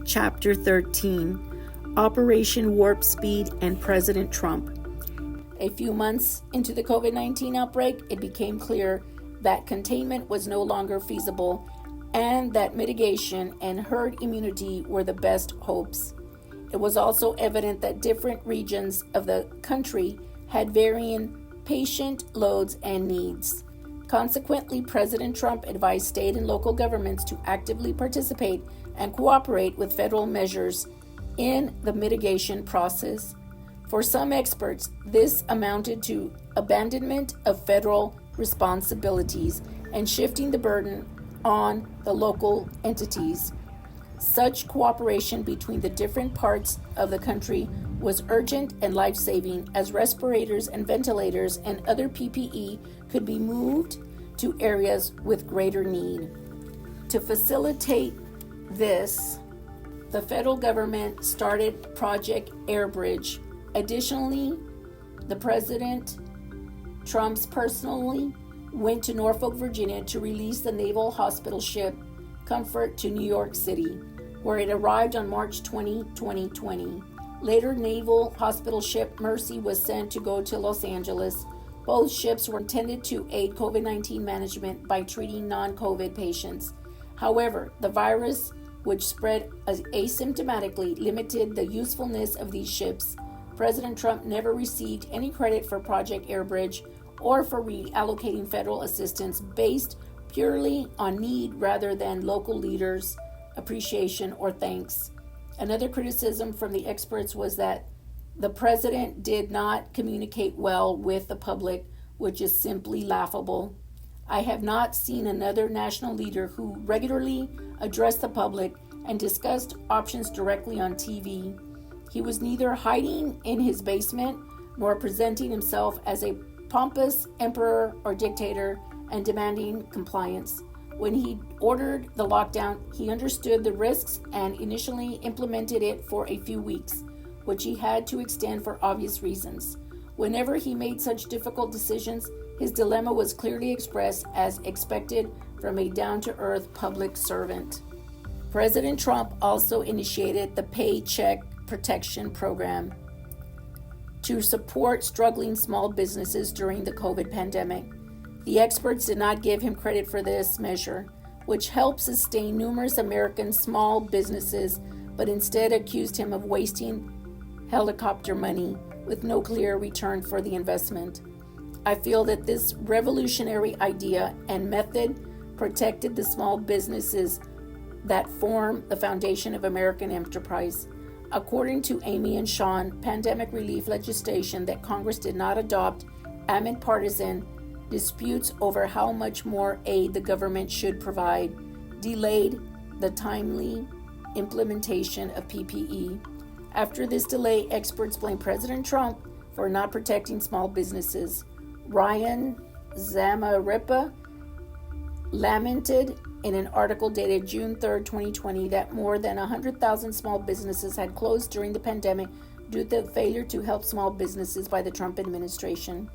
Chapter 13, Operation Warp Speed and President Trump. A few months into the COVID-19 outbreak, it became clear that containment was no longer feasible and that mitigation and herd immunity were the best hopes. It was also evident that different regions of the country had varying patient loads and needs. Consequently, President Trump advised state and local governments to actively participate and cooperate with federal measures in the mitigation process. For some experts, this amounted to abandonment of federal responsibilities and shifting the burden on the local entities. Such cooperation between the different parts of the country was urgent and life-saving, as respirators and ventilators and other PPE could be moved to areas with greater need. To facilitate this, the federal government started Project Airbridge. Additionally, the President Trump personally went to Norfolk, Virginia to release the naval hospital ship Comfort to New York City, where it arrived on March 20, 2020. Later, naval hospital ship Mercy was sent to go to Los Angeles. Both ships were intended to aid COVID-19 management by treating non-COVID patients. However, the virus, which spread asymptomatically, limited the usefulness of these ships. President Trump never received any credit for Project Airbridge or for reallocating federal assistance based purely on need rather than local leaders' appreciation or thanks. Another criticism from the experts was that the president did not communicate well with the public, which is simply laughable. I have not seen another national leader who regularly addressed the public and discussed options directly on TV. He was neither hiding in his basement nor presenting himself as a pompous emperor or dictator and demanding compliance. When he ordered the lockdown, he understood the risks and initially implemented it for a few weeks, which he had to extend for obvious reasons. Whenever he made such difficult decisions, his dilemma was clearly expressed as expected from a down-to-earth public servant. President Trump also initiated the Paycheck Protection Program to support struggling small businesses during the COVID pandemic. The experts did not give him credit for this measure, which helped sustain numerous American small businesses, but instead accused him of wasting helicopter money with no clear return for the investment. I feel that this revolutionary idea and method protected the small businesses that form the foundation of American enterprise. According to Amy and Sean, pandemic relief legislation that Congress did not adopt amid partisan disputes over how much more aid the government should provide delayed the timely implementation of PPE. After this delay, experts blame President Trump for not protecting small businesses. Ryan Zamaripa lamented in an article dated June 3, 2020, that more than 100,000 small businesses had closed during the pandemic due to the failure to help small businesses by the Trump administration.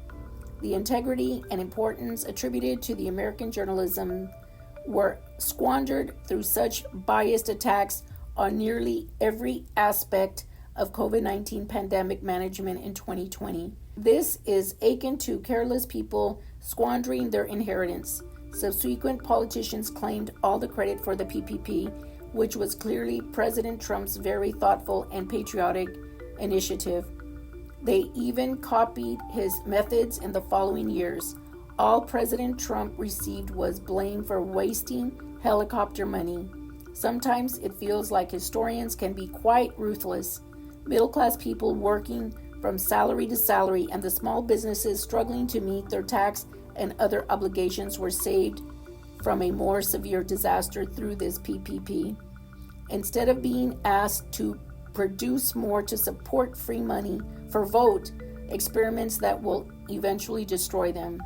The integrity and importance attributed to the American journalism were squandered through such biased attacks on nearly every aspect of COVID-19 pandemic management in 2020. This is akin to careless people squandering their inheritance. Subsequent politicians claimed all the credit for the PPP, which was clearly President Trump's very thoughtful and patriotic initiative. They even copied his methods in the following years. All President Trump received was blame for wasting helicopter money. Sometimes it feels like historians can be quite ruthless. Middle-class people working from salary to salary and the small businesses struggling to meet their tax and other obligations were saved from a more severe disaster through this PPP. Instead of being asked to produce more to support free money for vote experiments that will eventually destroy them.